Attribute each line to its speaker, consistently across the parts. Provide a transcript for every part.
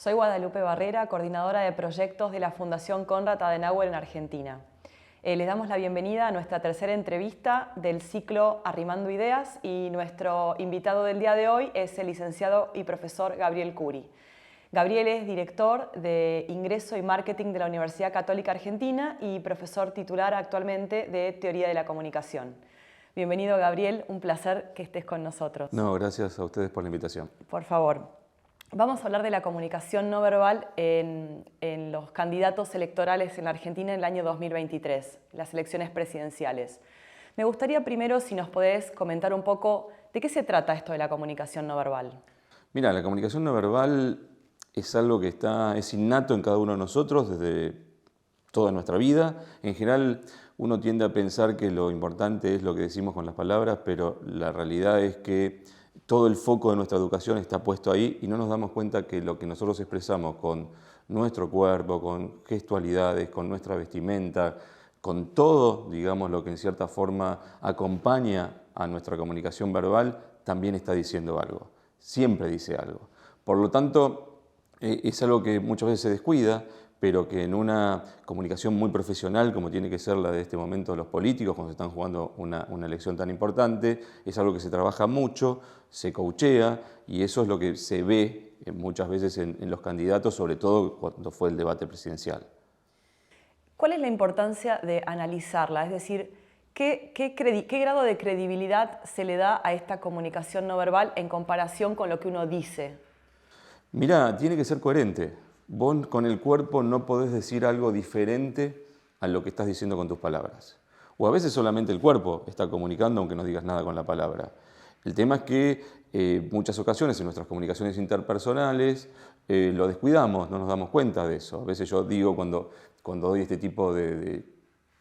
Speaker 1: Soy Guadalupe Barrera, coordinadora de proyectos de la Fundación Konrad Adenauer en Argentina. Les damos la bienvenida a nuestra tercera entrevista del ciclo Arrimando Ideas y nuestro invitado del día de hoy es el licenciado y profesor Gabriel Curi. Gabriel es director de Ingreso y Marketing de la Universidad Católica Argentina y profesor titular actualmente de Teoría de la Comunicación. Bienvenido, Gabriel, un placer que estés con nosotros.
Speaker 2: No, gracias a ustedes por la invitación.
Speaker 1: Por favor. Vamos a hablar de la comunicación no verbal en los candidatos electorales en la Argentina en el año 2023, las elecciones presidenciales. Me gustaría primero si nos podés comentar un poco de qué se trata esto de la comunicación no verbal.
Speaker 2: Mira, la comunicación no verbal es algo que es innato en cada uno de nosotros desde toda nuestra vida. En general, uno tiende a pensar que lo importante es lo que decimos con las palabras, pero la realidad es que todo el foco de nuestra educación está puesto ahí y no nos damos cuenta que lo que nosotros expresamos con nuestro cuerpo, con gestualidades, con nuestra vestimenta, con todo, digamos, lo que en cierta forma acompaña a nuestra comunicación verbal, también está diciendo algo, siempre dice algo. Por lo tanto, es algo que muchas veces se descuida, pero que en una comunicación muy profesional, como tiene que ser la de este momento de los políticos, cuando se están jugando una elección tan importante, es algo que se trabaja mucho, se coachea, y eso es lo que se ve muchas veces en los candidatos, sobre todo cuando fue el debate presidencial.
Speaker 1: ¿Cuál es la importancia de analizarla? Es decir, ¿qué grado de credibilidad se le da a esta comunicación no verbal en comparación con lo que uno dice?
Speaker 2: Mirá, tiene que ser coherente. Vos con el cuerpo no podés decir algo diferente a lo que estás diciendo con tus palabras. O a veces solamente el cuerpo está comunicando aunque no digas nada con la palabra. El tema es que muchas ocasiones en nuestras comunicaciones interpersonales lo descuidamos, no nos damos cuenta de eso. A veces yo digo cuando doy este tipo de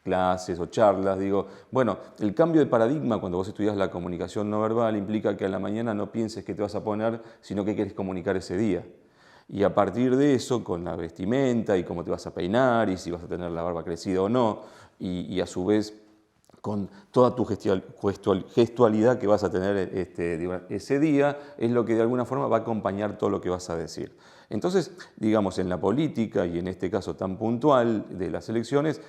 Speaker 2: clases o charlas, digo, bueno, el cambio de paradigma cuando vos estudias la comunicación no verbal implica que a la mañana no pienses qué te vas a poner, sino qué querés comunicar ese día. Y a partir de eso, con la vestimenta y cómo te vas a peinar y si vas a tener la barba crecida o no, y a su vez con toda tu gestualidad que vas a tener ese día, es lo que de alguna forma va a acompañar todo lo que vas a decir. Entonces, digamos, en la política y en este caso tan puntual de las elecciones,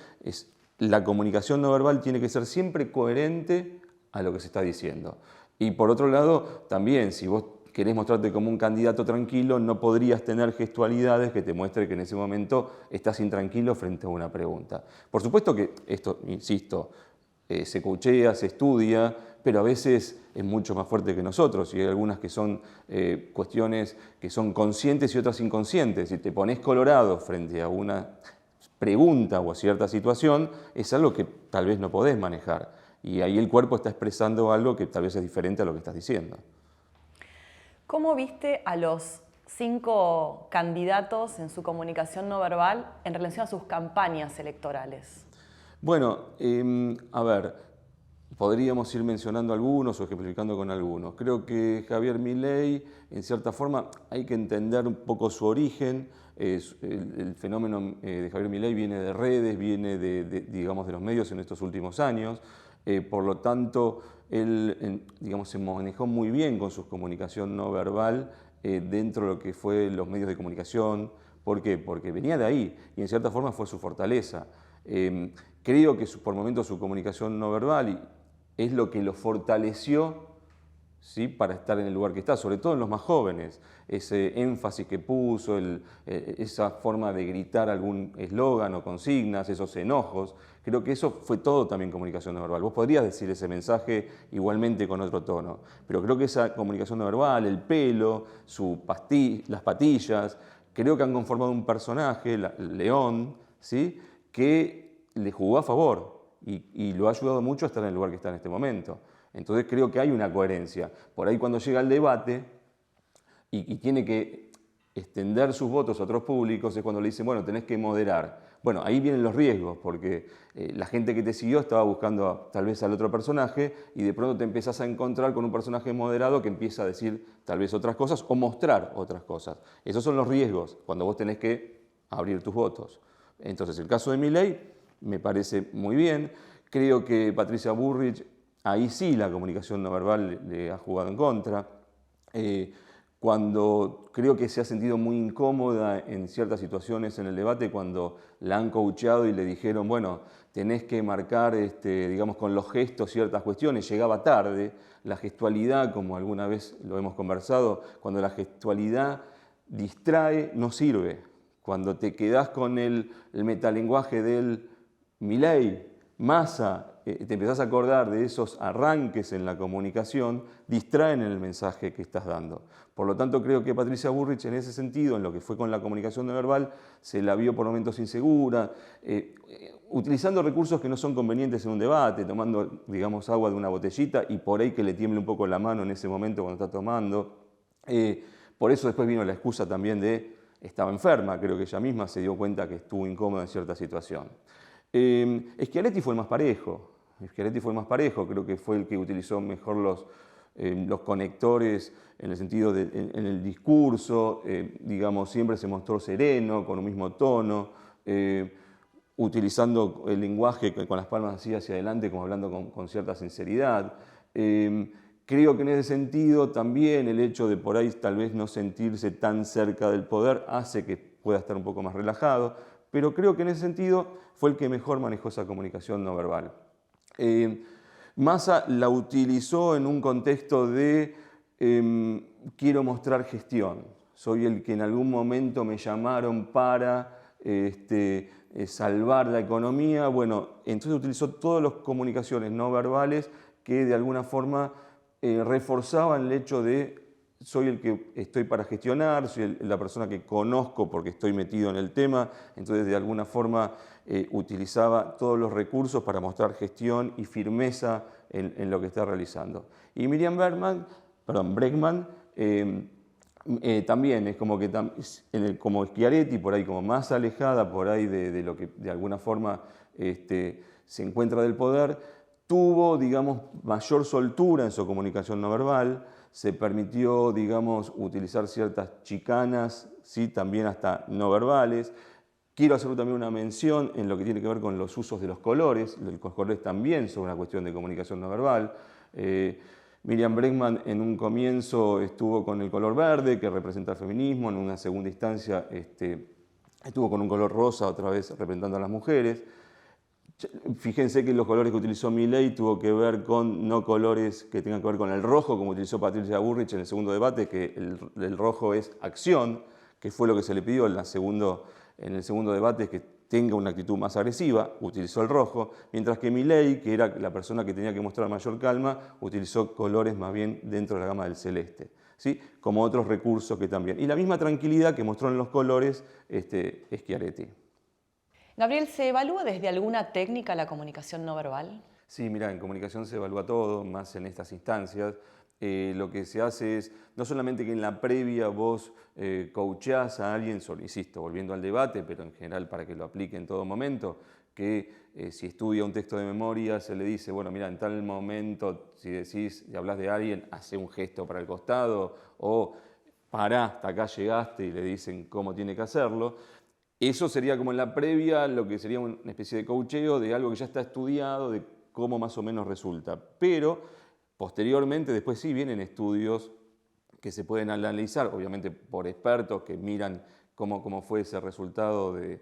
Speaker 2: la comunicación no verbal tiene que ser siempre coherente a lo que se está diciendo. Y por otro lado, también, si vos querés mostrarte como un candidato tranquilo, no podrías tener gestualidades que te muestren que en ese momento estás intranquilo frente a una pregunta. Por supuesto que esto, insisto, se coachea, se estudia, pero a veces es mucho más fuerte que nosotros y hay algunas que son cuestiones que son conscientes y otras inconscientes. Si te pones colorado frente a una pregunta o a cierta situación, es algo que tal vez no podés manejar y ahí el cuerpo está expresando algo que tal vez es diferente a lo que estás diciendo.
Speaker 1: ¿Cómo viste a los 5 candidatos en su comunicación no verbal en relación a sus campañas electorales?
Speaker 2: Bueno, a ver, podríamos ir mencionando algunos o ejemplificando con algunos. Creo que Javier Milei, en cierta forma, hay que entender un poco su origen. El fenómeno de Javier Milei viene de redes, viene digamos, de los medios en estos últimos años. Por lo tanto, él digamos, se manejó muy bien con su comunicación no verbal dentro de lo que fue los medios de comunicación. ¿Por qué? Porque venía de ahí y en cierta forma fue su fortaleza. Creo que por momentos su comunicación no verbal es lo que lo fortaleció, ¿sí?, para estar en el lugar que está, sobre todo en los más jóvenes. Ese énfasis que puso, esa forma de gritar algún eslogan o consignas, esos enojos, creo que eso fue todo también comunicación no verbal. Vos podrías decir ese mensaje igualmente con otro tono, pero creo que esa comunicación no verbal, el pelo, las patillas, creo que han conformado un personaje, León, ¿sí?, que le jugó a favor y lo ha ayudado mucho a estar en el lugar que está en este momento. Entonces creo que hay una coherencia. Por ahí cuando llega el debate y tiene que extender sus votos a otros públicos es cuando le dicen, bueno, tenés que moderar. Bueno, ahí vienen los riesgos porque la gente que te siguió estaba buscando tal vez al otro personaje y de pronto te empezás a encontrar con un personaje moderado que empieza a decir tal vez otras cosas o mostrar otras cosas. Esos son los riesgos cuando vos tenés que abrir tus votos. Entonces el caso de Milei me parece muy bien. Creo que Patricia Bullrich, ahí sí la comunicación no verbal le ha jugado en contra. cuando creo que se ha sentido muy incómoda en ciertas situaciones en el debate, cuando la han coacheado y le dijeron, bueno, tenés que marcar, digamos, con los gestos ciertas cuestiones, llegaba tarde. La gestualidad, como alguna vez lo hemos conversado, cuando la gestualidad distrae, no sirve. Cuando te quedás con el metalenguaje del Milei, Massa, te empezás a acordar de esos arranques en la comunicación, distraen el mensaje que estás dando. Por lo tanto, creo que Patricia Bullrich en ese sentido, en lo que fue con la comunicación no verbal, se la vio por momentos insegura, utilizando recursos que no son convenientes en un debate, tomando, digamos, agua de una botellita y por ahí que le tiemble un poco la mano en ese momento cuando está tomando. Por eso después vino la excusa también de estaba enferma, creo que ella misma se dio cuenta que estuvo incómoda en cierta situación. Schiaretti fue el más parejo. Schiaretti fue el más parejo, creo que fue el que utilizó mejor los conectores en el sentido en el discurso, digamos, siempre se mostró sereno, con un mismo tono, utilizando el lenguaje con las palmas así hacia adelante, como hablando con cierta sinceridad. Creo que en ese sentido también el hecho de por ahí tal vez no sentirse tan cerca del poder hace que pueda estar un poco más relajado, pero creo que en ese sentido fue el que mejor manejó esa comunicación no verbal. Massa la utilizó en un contexto de quiero mostrar gestión, soy el que en algún momento me llamaron para salvar la economía. Bueno, entonces utilizó todas las comunicaciones no verbales que de alguna forma reforzaban el hecho de soy el que estoy para gestionar, soy la persona que conozco porque estoy metido en el tema, entonces de alguna forma utilizaba todos los recursos para mostrar gestión y firmeza en lo que está realizando. Y Miriam Bregman también es como que como Schiaretti, por ahí como más alejada por ahí de lo que de alguna forma se encuentra del poder, tuvo, digamos, mayor soltura en su comunicación no verbal, se permitió, digamos, utilizar ciertas chicanas, ¿sí? También hasta no verbales. Quiero hacer también una mención en lo que tiene que ver con los usos de los colores. Los colores también son una cuestión de comunicación no verbal. Miriam Bregman en un comienzo estuvo con el color verde, que representa el feminismo, en una segunda instancia estuvo con un color rosa, otra vez representando a las mujeres. Fíjense que los colores que utilizó Milei tuvo que ver con no colores que tengan que ver con el rojo, como utilizó Patricia Bullrich en el segundo debate, que el rojo es acción, que fue lo que se le pidió en el segundo debate, que tenga una actitud más agresiva, utilizó el rojo, mientras que Milei, que era la persona que tenía que mostrar mayor calma, utilizó colores más bien dentro de la gama del celeste, ¿sí? Como otros recursos que también. Y la misma tranquilidad que mostró en los colores Schiaretti.
Speaker 1: Gabriel, ¿se evalúa desde alguna técnica la comunicación no verbal?
Speaker 2: Sí, mira, en comunicación se evalúa todo, más en estas instancias. Lo que se hace es, no solamente que en la previa vos coacheás a alguien, insisto, volviendo al debate, pero en general para que lo aplique en todo momento, que si estudia un texto de memoria se le dice, bueno, mira, en tal momento, si hablas de alguien, hace un gesto para el costado, o pará, hasta acá llegaste y le dicen cómo tiene que hacerlo. Eso sería como en la previa, lo que sería una especie de coacheo de algo que ya está estudiado, de cómo más o menos resulta. Pero posteriormente, después sí vienen estudios que se pueden analizar, obviamente por expertos que miran cómo fue ese resultado de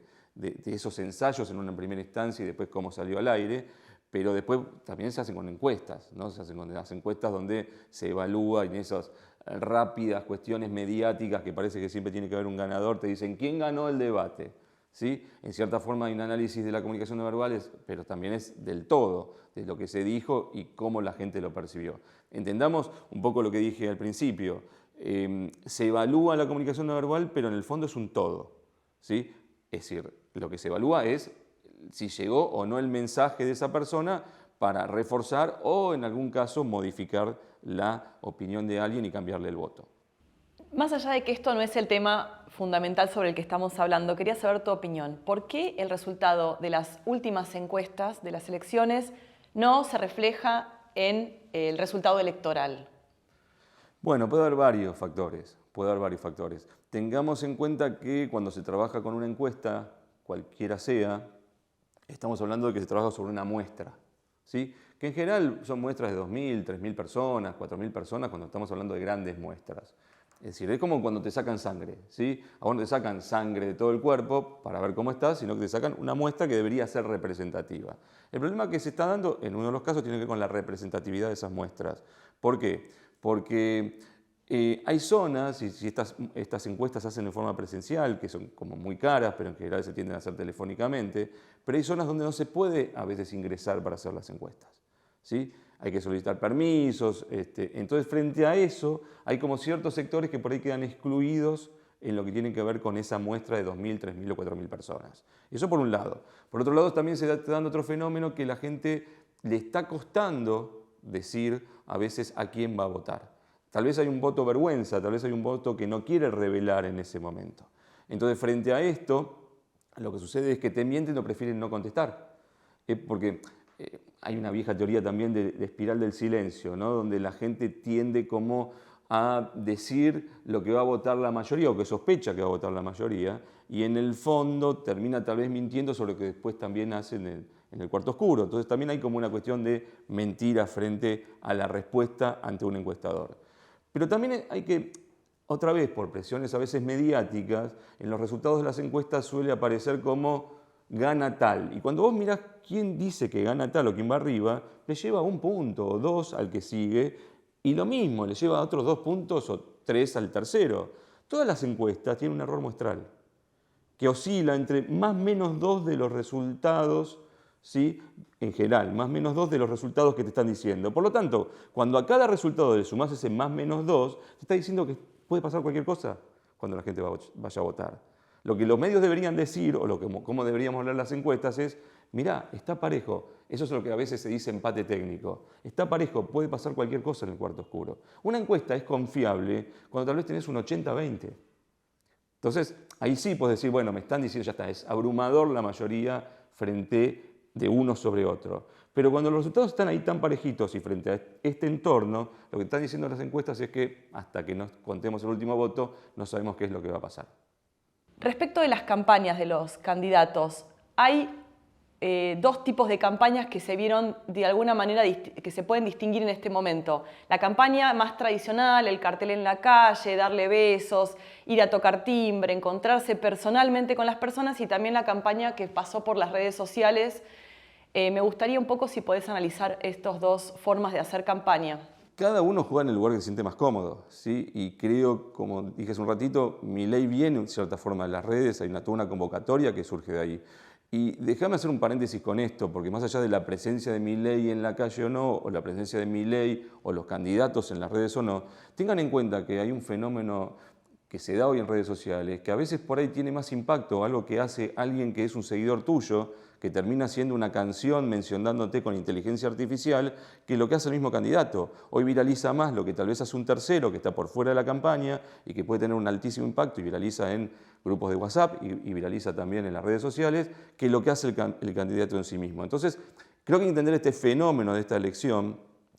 Speaker 2: esos ensayos en una primera instancia y después cómo salió al aire. Pero después también se hacen con encuestas, ¿no? Se hacen con las encuestas donde se evalúa en esas rápidas cuestiones mediáticas que parece que siempre tiene que haber un ganador, te dicen ¿quién ganó el debate? ¿Sí? En cierta forma hay un análisis de la comunicación no verbal, pero también es del todo, de lo que se dijo y cómo la gente lo percibió. Entendamos un poco lo que dije al principio, se evalúa la comunicación no verbal, pero en el fondo es un todo, ¿sí? Es decir, lo que se evalúa es si llegó o no el mensaje de esa persona para reforzar o en algún caso modificar la opinión de alguien y cambiarle el voto.
Speaker 1: Más allá de que esto no es el tema fundamental sobre el que estamos hablando, quería saber tu opinión. ¿Por qué el resultado de las últimas encuestas de las elecciones no se refleja en el resultado electoral?
Speaker 2: Bueno, puede haber varios factores. Tengamos en cuenta que cuando se trabaja con una encuesta, cualquiera sea, estamos hablando de que se trabaja sobre una muestra, ¿sí? Que en general son muestras de 2.000, 3.000 personas, 4.000 personas cuando estamos hablando de grandes muestras. Es decir, es como cuando te sacan sangre, ¿sí? A vos no te sacan sangre de todo el cuerpo para ver cómo estás, sino que te sacan una muestra que debería ser representativa. El problema que se está dando, en uno de los casos, tiene que ver con la representatividad de esas muestras. ¿Por qué? Porque hay zonas, y si estas encuestas se hacen de forma presencial, que son como muy caras, pero en general se tienden a hacer telefónicamente, pero hay zonas donde no se puede a veces ingresar para hacer las encuestas, ¿sí? Hay que solicitar permisos, entonces frente a eso hay como ciertos sectores que por ahí quedan excluidos en lo que tiene que ver con esa muestra de 2.000, 3.000 o 4.000 personas. Eso por un lado. Por otro lado también se está dando otro fenómeno que la gente le está costando decir a veces a quién va a votar. Tal vez hay un voto vergüenza, tal vez hay un voto que no quiere revelar en ese momento. Entonces frente a esto, lo que sucede es que te mienten o prefieren no contestar. Porque hay una vieja teoría también de espiral del silencio, ¿no? Donde la gente tiende como a decir lo que va a votar la mayoría o que sospecha que va a votar la mayoría y en el fondo termina tal vez mintiendo sobre lo que después también hacen en el cuarto oscuro. Entonces también hay como una cuestión de mentira frente a la respuesta ante un encuestador. Pero también hay que, otra vez por presiones a veces mediáticas, en los resultados de las encuestas suele aparecer como gana tal. Y cuando vos mirás quién dice que gana tal o quién va arriba, le lleva 1 punto o 2 al que sigue y lo mismo, le lleva otros 2 puntos o 3 al tercero. Todas las encuestas tienen un error muestral que oscila entre más menos 2 de los resultados, ¿sí? En general, más menos 2 de los resultados que te están diciendo. Por lo tanto, cuando a cada resultado le sumás ese más menos 2, te está diciendo que puede pasar cualquier cosa cuando la gente vaya a votar. Lo que los medios deberían decir, o cómo deberíamos hablar las encuestas es, mirá, está parejo. Eso es lo que a veces se dice empate técnico. Está parejo, puede pasar cualquier cosa en el cuarto oscuro. Una encuesta es confiable cuando tal vez tenés un 80-20. Entonces, ahí sí puedes decir, bueno, me están diciendo, ya está, es abrumador la mayoría frente de uno sobre otro. Pero cuando los resultados están ahí tan parejitos y frente a este entorno, lo que están diciendo las encuestas es que hasta que nos contemos el último voto, no sabemos qué es lo que va a pasar.
Speaker 1: Respecto de las campañas de los candidatos, hay 2 tipos de campañas que se vieron de alguna manera que se pueden distinguir en este momento. La campaña más tradicional, el cartel en la calle, darle besos, ir a tocar timbre, encontrarse personalmente con las personas y también la campaña que pasó por las redes sociales. Me gustaría un poco si podés analizar estas 2 formas de hacer campaña.
Speaker 2: Cada uno juega en el lugar que se siente más cómodo, ¿sí? Y creo, como dije hace un ratito, Milei viene en cierta forma de las redes, hay toda una convocatoria que surge de ahí. Y déjame hacer un paréntesis con esto, porque más allá de la presencia de Milei en la calle o no, o la presencia de Milei o los candidatos en las redes o no, tengan en cuenta que hay un fenómeno que se da hoy en redes sociales, que a veces por ahí tiene más impacto, algo que hace alguien que es un seguidor tuyo, que termina siendo una canción mencionándote con inteligencia artificial, que lo que hace el mismo candidato. Hoy viraliza más lo que tal vez hace un tercero que está por fuera de la campaña y que puede tener un altísimo impacto y viraliza en grupos de WhatsApp y viraliza también en las redes sociales, que lo que hace el candidato en sí mismo. Entonces, creo que hay que entender este fenómeno de esta elección,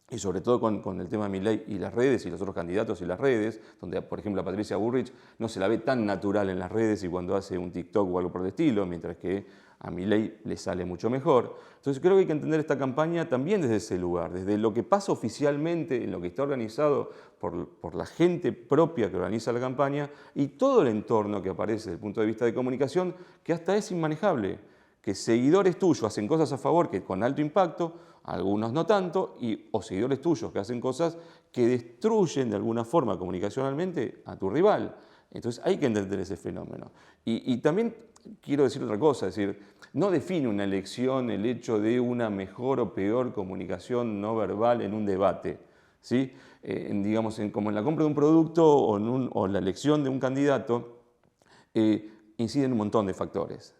Speaker 2: y sobre todo con el tema de Milei y las redes y los otros candidatos y las redes, donde por ejemplo a Patricia Bullrich no se la ve tan natural en las redes y cuando hace un TikTok o algo por el estilo, mientras que a Milei le sale mucho mejor. Entonces creo que hay que entender esta campaña también desde ese lugar, desde lo que pasa oficialmente, en lo que está organizado por la gente propia que organiza la campaña y todo el entorno que aparece desde el punto de vista de comunicación, que hasta es inmanejable, que seguidores tuyos hacen cosas a favor que con alto impacto, algunos no tanto, o seguidores tuyos que hacen cosas que destruyen de alguna forma comunicacionalmente a tu rival. Entonces hay que entender ese fenómeno. Y también quiero decir otra cosa, es decir, no define una elección el hecho de una mejor o peor comunicación no verbal en un debate, ¿sí? Digamos, como en la compra de un producto o en la elección de un candidato, inciden un montón de factores.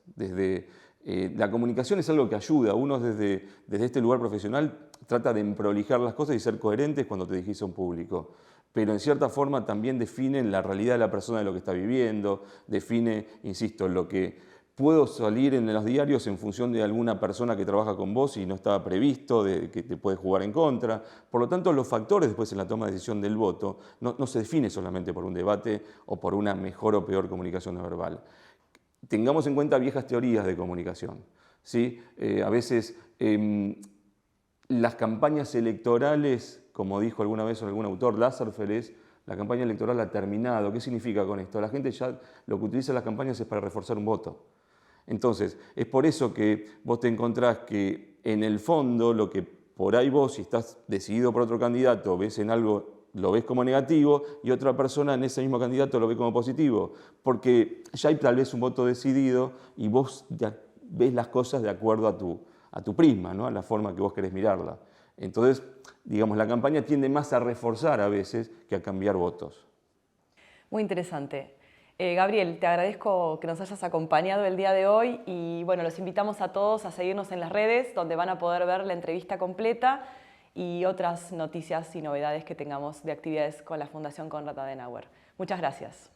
Speaker 2: La comunicación es algo que ayuda. Uno desde este lugar profesional trata de emprolijar las cosas y ser coherentes cuando te dirigís a un público. Pero en cierta forma también define la realidad de la persona de lo que está viviendo, define, insisto, lo que puedo salir en los diarios en función de alguna persona que trabaja con vos y no estaba previsto, de que te puede jugar en contra. Por lo tanto, los factores después en la toma de decisión del voto no se define solamente por un debate o por una mejor o peor comunicación no verbal. Tengamos en cuenta viejas teorías de comunicación, ¿sí? A veces las campañas electorales, como dijo alguna vez algún autor, Lasserfeld, La campaña electoral ha terminado. ¿Qué significa con esto? La gente ya lo que utiliza las campañas es para reforzar un voto. Entonces, es por eso que vos te encontrás que en el fondo lo que por ahí vos, si estás decidido por otro candidato, ves en algo, lo ves como negativo y otra persona en ese mismo candidato lo ve como positivo, porque ya hay tal vez un voto decidido y vos ya ves las cosas de acuerdo a tu prisma, ¿no? A la forma que vos querés mirarla. Entonces, digamos, la campaña tiende más a reforzar a veces que a cambiar votos.
Speaker 1: Muy interesante. Gabriel, te agradezco que nos hayas acompañado el día de hoy y bueno, los invitamos a todos a seguirnos en las redes donde van a poder ver la entrevista completa y otras noticias y novedades que tengamos de actividades con la Fundación Konrad Adenauer. Muchas gracias.